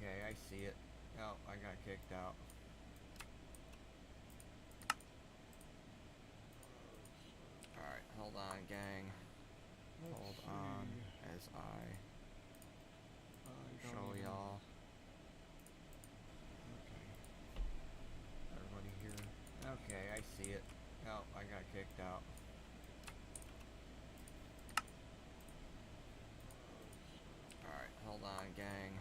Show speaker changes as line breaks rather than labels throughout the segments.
Okay, I see it. Oh, I got kicked out. Alright, hold on, gang. Hold on as I show y'all. Okay. Everybody here? Okay, I see it. Oh, I got kicked out. Alright, hold on, gang.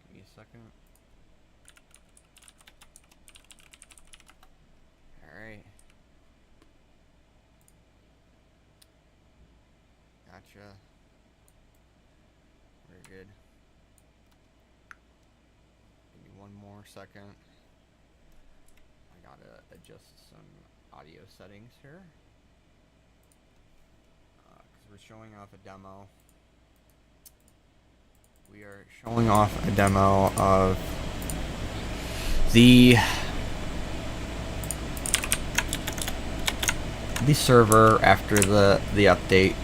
Give me a second. Alright. Gotcha. Very good. Give me one more second. I gotta adjust some audio settings here. Because we're showing off a demo. We are showing off a demo of the server after the update.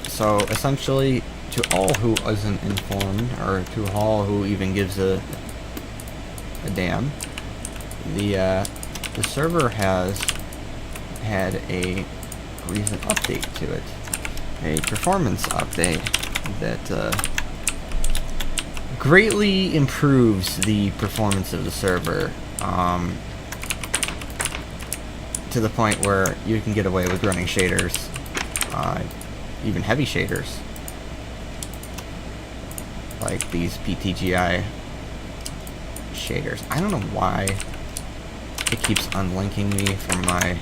So essentially, to all who isn't informed, or to all who even gives a damn, the server has had a recent update to it, a performance update that greatly improves the performance of the server, to the point where you can get away with running shaders, even heavy shaders, like these PTGI shaders. I don't know why it keeps unlinking me from my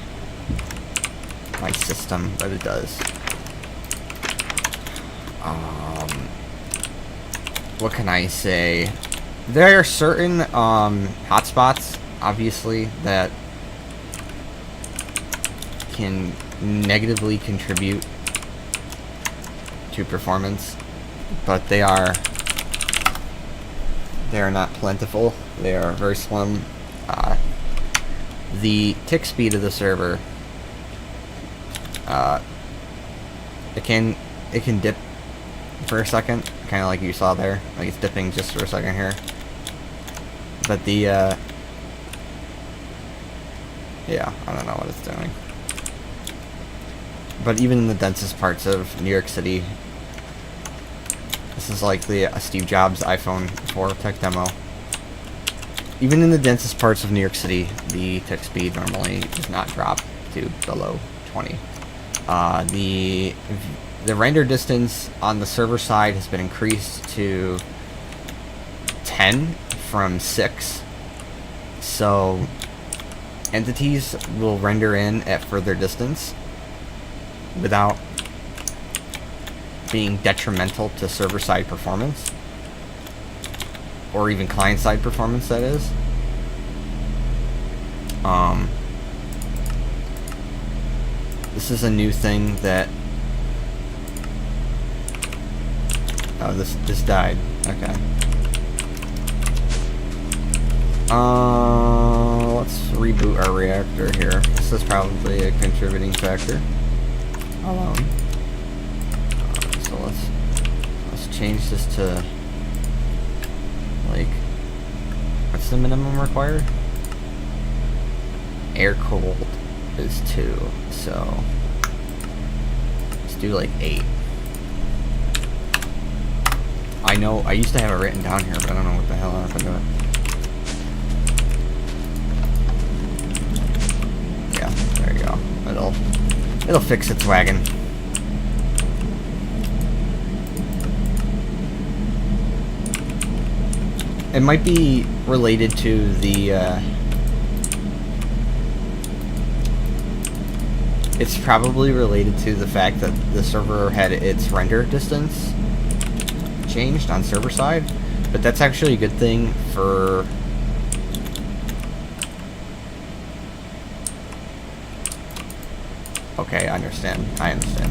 system, but it does. What can I say? There are certain hotspots, obviously, that can negatively contribute to performance, but they are not plentiful. They are very slim. The tick speed of the server, it can dip for a second, kind of like you saw there. Like it's dipping just for a second here. But the yeah, I don't know what it's doing. But even in the densest parts of New York City, this is like the Steve Jobs iPhone 4 tech demo. Even in the densest parts of New York City, the tick speed normally does not drop to below 20. The render distance on the server side has been increased to 10 from 6. So entities will render in at further distance without being detrimental to server-side performance, or even client-side performance, that is. This is a new thing that... Oh, this died. Okay. Let's reboot our reactor here. This is probably a contributing factor. So let's change this to, like, what's the minimum required? Air cooled is 2, so let's do like 8. I know I used to have it written down here, but I don't know what the hell happened to it. Yeah, there you go. It'll fix its wagon. It might be related to the, it's probably related to the fact that the server had its render distance changed on server side, but that's actually a good thing for... Okay, I understand.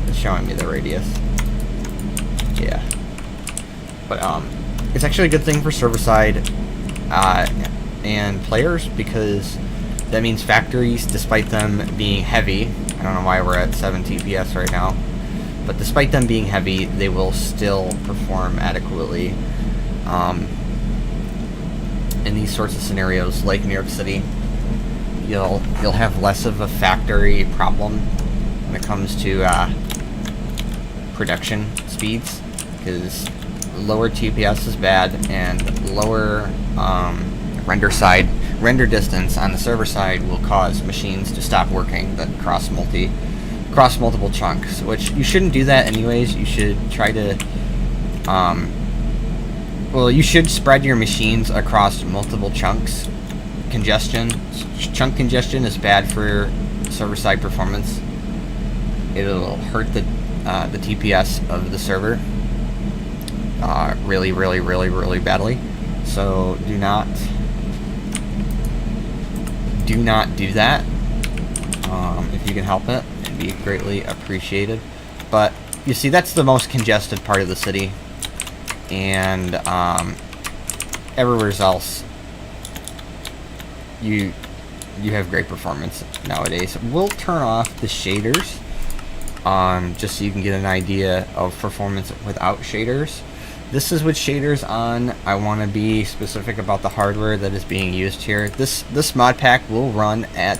It's showing me the radius. Yeah. But, it's actually a good thing for server-side and players, because that means factories, despite them being heavy, I don't know why we're at 7 TPS right now. But despite them being heavy, they will still perform adequately in these sorts of scenarios, like New York City. You'll have less of a factory problem when it comes to production speeds, because lower TPS is bad, and lower render distance on the server side will cause machines to stop working that cross multiple chunks, which you shouldn't do that anyways. You should try to well, you should spread your machines across multiple chunks. Chunk congestion is bad for server-side performance. It'll hurt the TPS of the server really, really, really, really badly. So do not do that. If you can help it, it'd be greatly appreciated. But you see, that's the most congested part of the city, and everywhere else you have great performance nowadays. We'll turn off the shaders just so you can get an idea of performance without shaders. This is with shaders on. I want to be specific about the hardware that is being used here. This mod pack will run at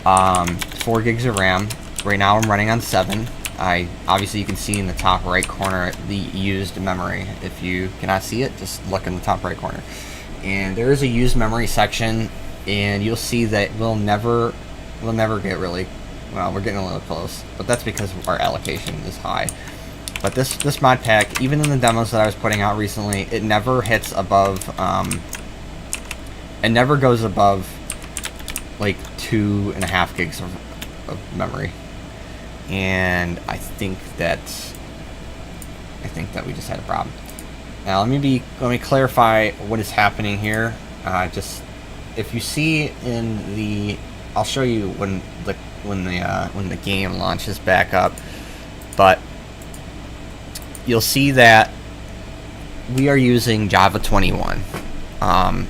4 gigs of RAM. Right now I'm running on 7. Obviously you can see in the top right corner the used memory. If you cannot see it, just look in the top right corner. And there is a used memory section, and you'll see that we'll never get really, well, we're getting a little close, but that's because our allocation is high. But this mod pack, even in the demos that I was putting out recently, it never hits above, it never goes above like 2.5 gigs of memory. And I think that we just had a problem. Now let me clarify what is happening here. Just if you see in the, I'll show you when the game launches back up, but you'll see that we are using Java 21. I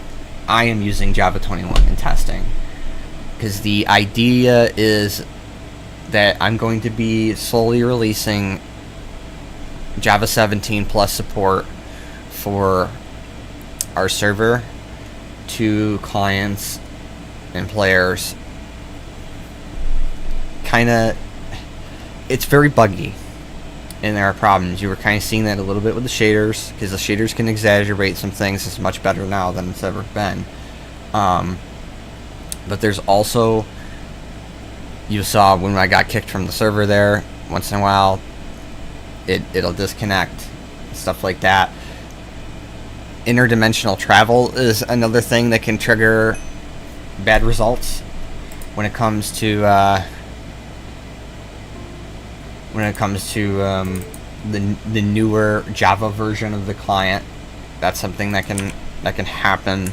am using Java 21 in testing because the idea is that I'm going to be slowly releasing Java 17 plus support for our server to clients and players. It's very buggy and there are problems. You were kind of seeing that a little bit with the shaders, because the shaders can exaggerate some things. It's much better now than it's ever been. But there's also, you saw when I got kicked from the server there, once in a while it'll disconnect, stuff like that. Interdimensional travel is another thing that can trigger bad results when it comes to the newer Java version of the client. That's something that can happen,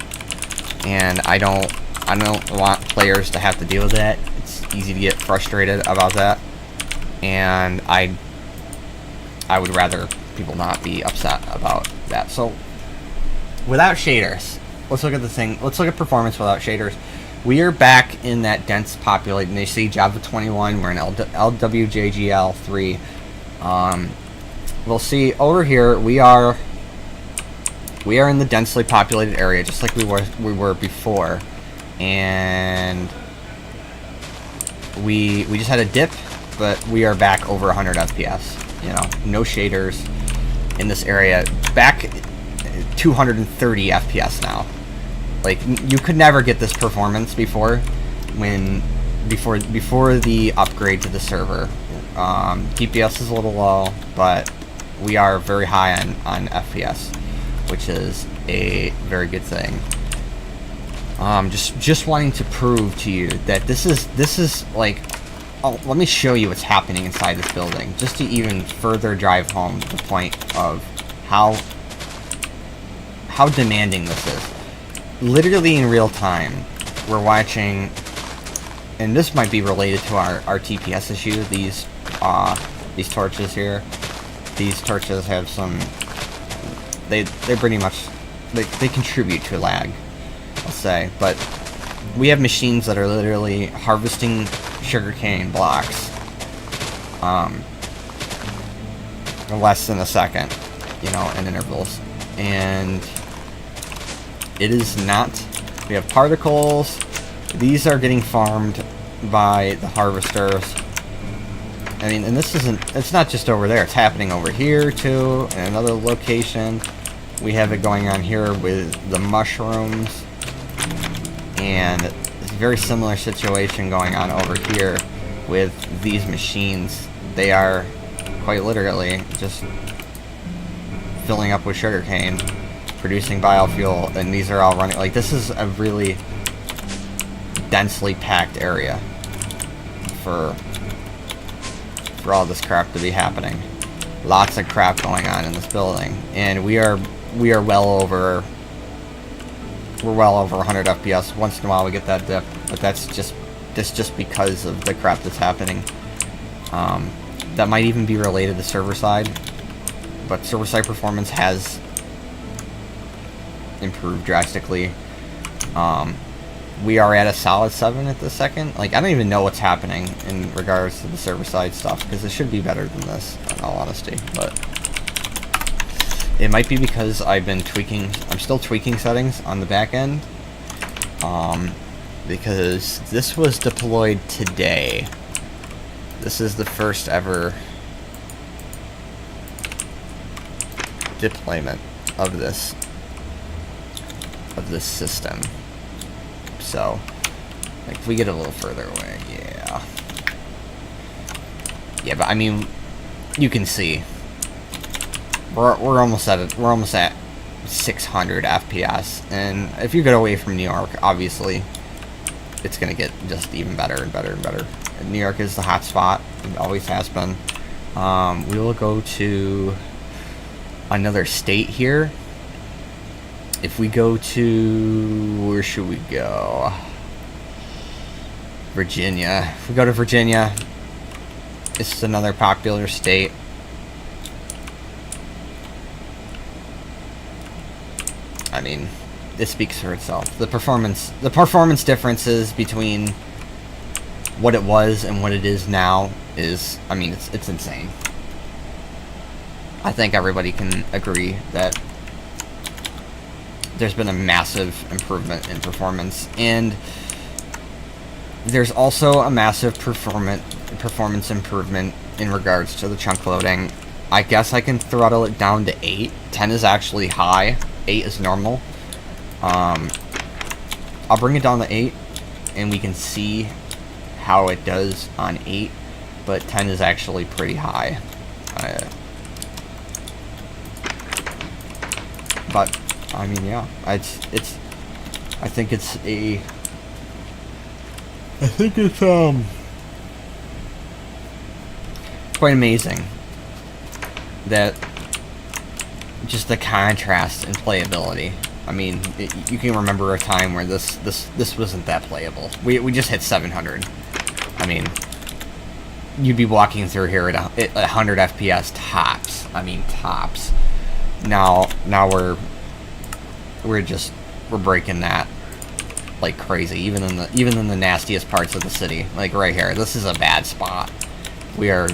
and I don't want players to have to deal with that. It's easy to get frustrated about that, and I would rather people not be upset about that. So without shaders, let's look at performance without shaders. We are back in that dense populated, and you see Java 21, we're in LWJGL 3. We'll see over here, we are in the densely populated area, just like we were before. And we just had a dip, but we are back over 100 FPS. You know, no shaders in this area. Back 230 FPS now. Like, you could never get this performance before the upgrade to the server. TPS is a little low, but we are very high on FPS, which is a very good thing. Just wanting to prove to you that this is like, oh, let me show you what's happening inside this building, just to even further drive home the point of how demanding this is. Literally in real time, we're watching, and this might be related to our TPS issue. These torches here, these torches have some. They're pretty much they contribute to lag, I'll say. But we have machines that are literally harvesting sugarcane blocks. Less than a second, you know, in intervals. And it is not... We have particles. These are getting farmed by the harvesters. I mean, and this isn't... It's not just over there. It's happening over here, too, in another location. We have it going on here with the mushrooms. And it's a very similar situation going on over here with these machines. They are quite literally just filling up with sugarcane, producing biofuel, and these are all running. Like, this is a really densely packed area for all this crap to be happening. Lots of crap going on in this building, and we are well over 100 FPS. Once in a while we get that dip, but that's just because of the crap that's happening. That might even be related to server side, but server side performance has improved drastically. We are at a solid 7 at the second. Like, I don't even know what's happening in regards to the server side stuff, because it should be better than this, in all honesty. But it might be because I've been tweaking. I'm still tweaking settings on the back end, because this was deployed today. This is the first ever deployment of this system. So, like, if we get a little further away, yeah. Yeah, but I mean, you can see we're almost at 600 FPS, and if you get away from New York, obviously, it's gonna get just even better and better and better. New York is the hot spot. It always has been. We will go to another state here. If we go to... Where should we go? Virginia. If we go to Virginia, it's another popular state. I mean, it speaks for itself. The performance differences between what it was and what it is now is, I mean, it's insane. I think everybody can agree that there's been a massive improvement in performance, and there's also a massive performance improvement in regards to the chunk loading. I guess I can throttle it down to 8. 10 is actually high. 8 is normal. I'll bring it down to 8, and we can see how it does on 8, but 10 is actually pretty high. But I mean, yeah, I think it's quite amazing that just the contrast in playability. I mean, you can remember a time where this wasn't that playable. We just hit 700. I mean, you'd be walking through here at 100 FPS tops. I mean, tops. Now we're breaking that like crazy, even in the nastiest parts of the city. Like right here, this is a bad spot. We are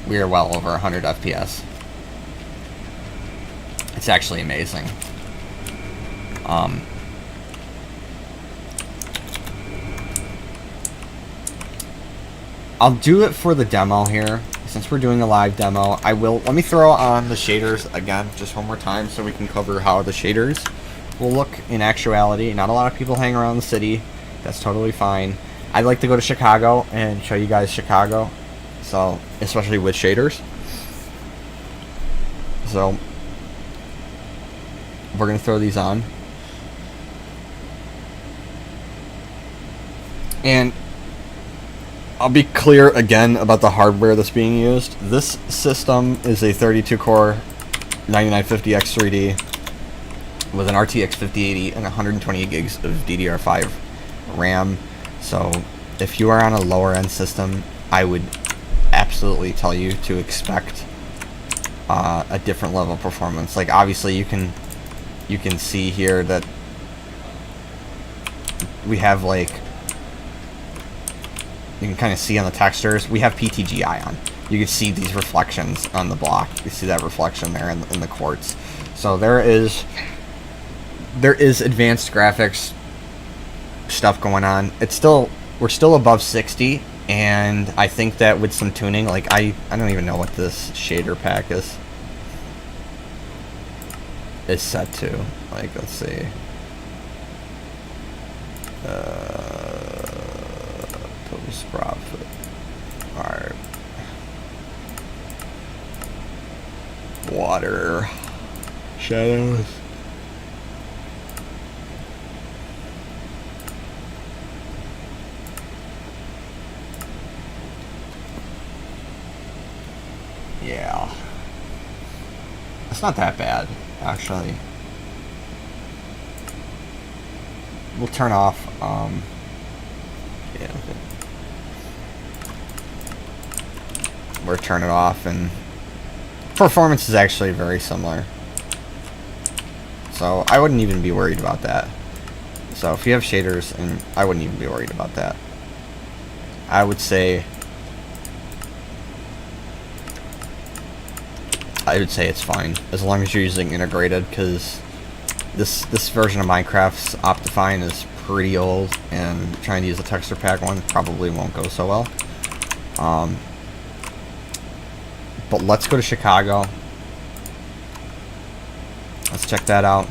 well over 100 FPS. It's actually amazing. I'll do it for the demo here. Since we're doing a live demo, let me throw on the shaders again, just one more time, so we can cover how the shaders will look in actuality. Not a lot of people hang around the city. That's totally fine. I'd like to go to Chicago and show you guys Chicago, so especially with shaders. So we're gonna throw these on, and I'll be clear again about the hardware that's being used. This system is a 32-core 9950X3D with an RTX 5080 and 128 gigs of DDR5 RAM. So if you are on a lower end system, I would absolutely tell you to expect a different level of performance. Like, obviously you can see here that we have like you can kind of see on the textures, we have PTGI on. You can see these reflections on the block. You see that reflection there in the quartz. So there is advanced graphics stuff going on. We're still above 60, and I think that with some tuning, like I don't even know what this shader pack is set to. Like, let's see. Post profit. Alright. Water. Shadows. Yeah. It's not that bad, actually. We'll turn off, yeah, okay. We'll turn it off, and performance is actually very similar. So I wouldn't even be worried about that. So if you have shaders, and I wouldn't even be worried about that. I would say it's fine as long as you're using integrated, because this version of Minecraft's Optifine is pretty old, and trying to use a texture pack one probably won't go so well. But let's go to Chicago. Let's check that out.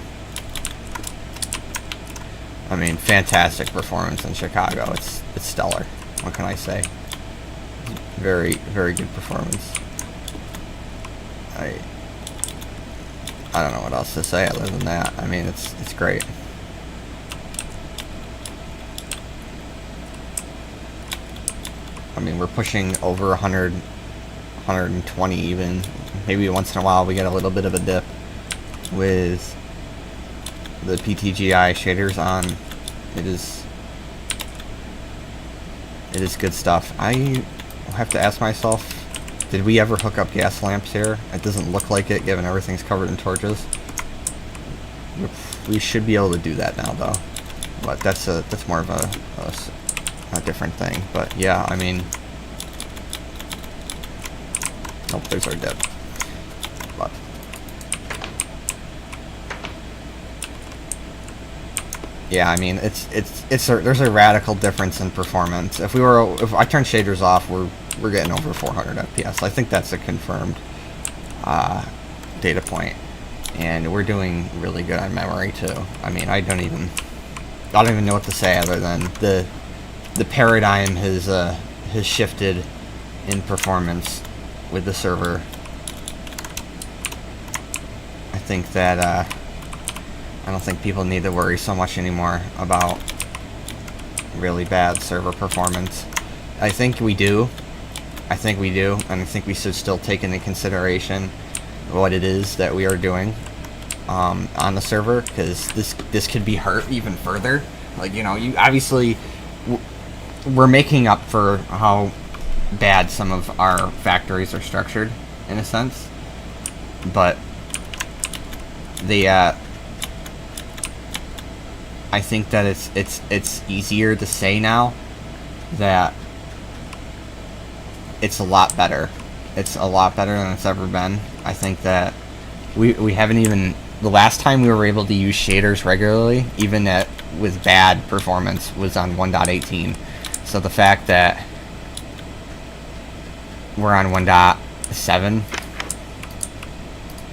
I mean, fantastic performance in Chicago. It's stellar. What can I say? Very, very good performance. I don't know what else to say other than that. I mean, it's great. I mean, we're pushing over 100, 120 even. Maybe once in a while we get a little bit of a dip with the PTGI shaders on. It is good stuff. I have to ask myself, did we ever hook up gas lamps here? It doesn't look like it, given everything's covered in torches. We should be able to do that now, though. But that's more of a different thing. But yeah, I mean, nope, there's our dip. But yeah, I mean, there's a radical difference in performance. If I turn shaders off, we're getting over 400 FPS. I think that's a confirmed data point, and we're doing really good on memory too. I mean, I don't even know what to say other than the paradigm has shifted in performance with the server. I think that I don't think people need to worry so much anymore about really bad server performance. I think we do, and I think we should still take into consideration what it is that we are doing on the server, because this could be hurt even further. Like, you know, you obviously we're making up for how bad some of our factories are structured in a sense, but I think that it's easier to say now that it's a lot better. It's a lot better than it's ever been. I think that we haven't even, the last time we were able to use shaders regularly, even with bad performance, was on 1.18. So the fact that we're on 1.7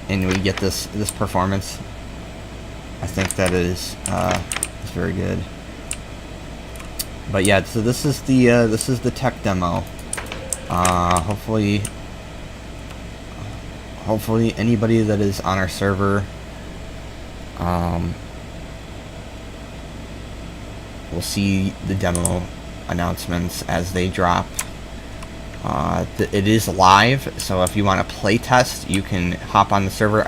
and we get this performance, I think that is very good. But yeah, so this is the tech demo. Hopefully anybody that is on our server will see the demo announcements as they drop. It is live, so if you want to play test, you can hop on the server.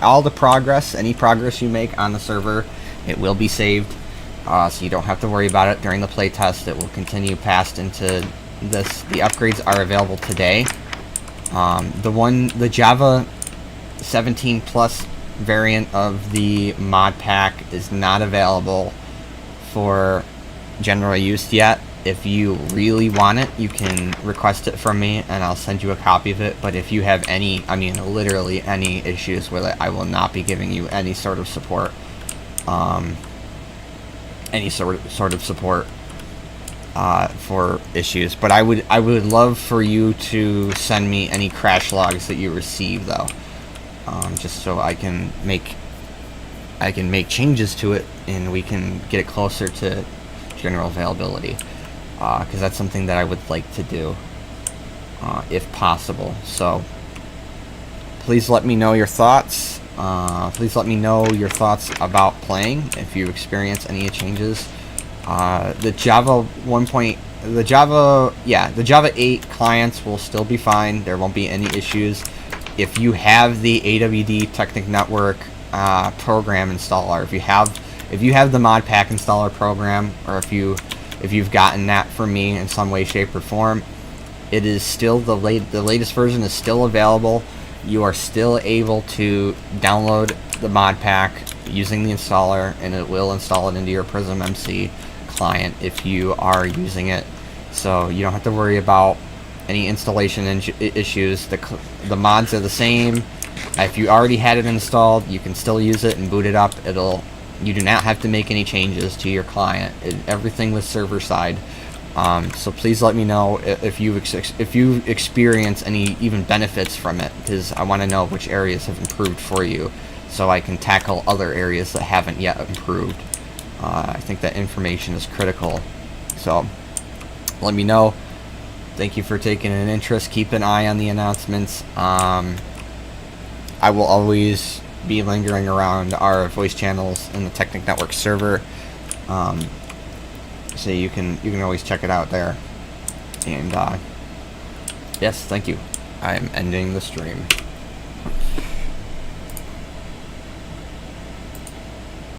All the progress, any progress you make on the server, it will be saved, so you don't have to worry about it during the play test. It will continue past into this. The upgrades are available today. The Java 17 Plus variant of the mod pack is not available for general use yet. If you really want it, you can request it from me and I'll send you a copy of it. But if you have any, I mean literally any issues with it, I will not be giving you any sort of support. Any sort of support for issues. But I would love for you to send me any crash logs that you receive, though, just so I can make changes to it and we can get it closer to general availability. Because that's something that I would like to do, if possible. So please let me know your thoughts. Please let me know your thoughts about playing if you experience any changes. The Java the Java 8 clients will still be fine. There won't be any issues. If you have the AWD Technic Network program installer, if you have the Modpack installer program, or if you've gotten that from me in some way, shape, or form, it is still the latest version is still available. You are still able to download the Modpack using the installer, and it will install it into your Prism MC client if you are using it. So you don't have to worry about any installation issues. The mods are the same. If you already had it installed, you can still use it and boot it up. You do not have to make any changes to your client. Everything was server side. So please let me know if you experience any even benefits from it, because I want to know which areas have improved for you, so I can tackle other areas that haven't yet improved. I think that information is critical. So let me know. Thank you for taking an interest. Keep an eye on the announcements. I will always be lingering around our voice channels in the Technic Network server. So you can always check it out there. And yes, thank you. I'm ending the stream.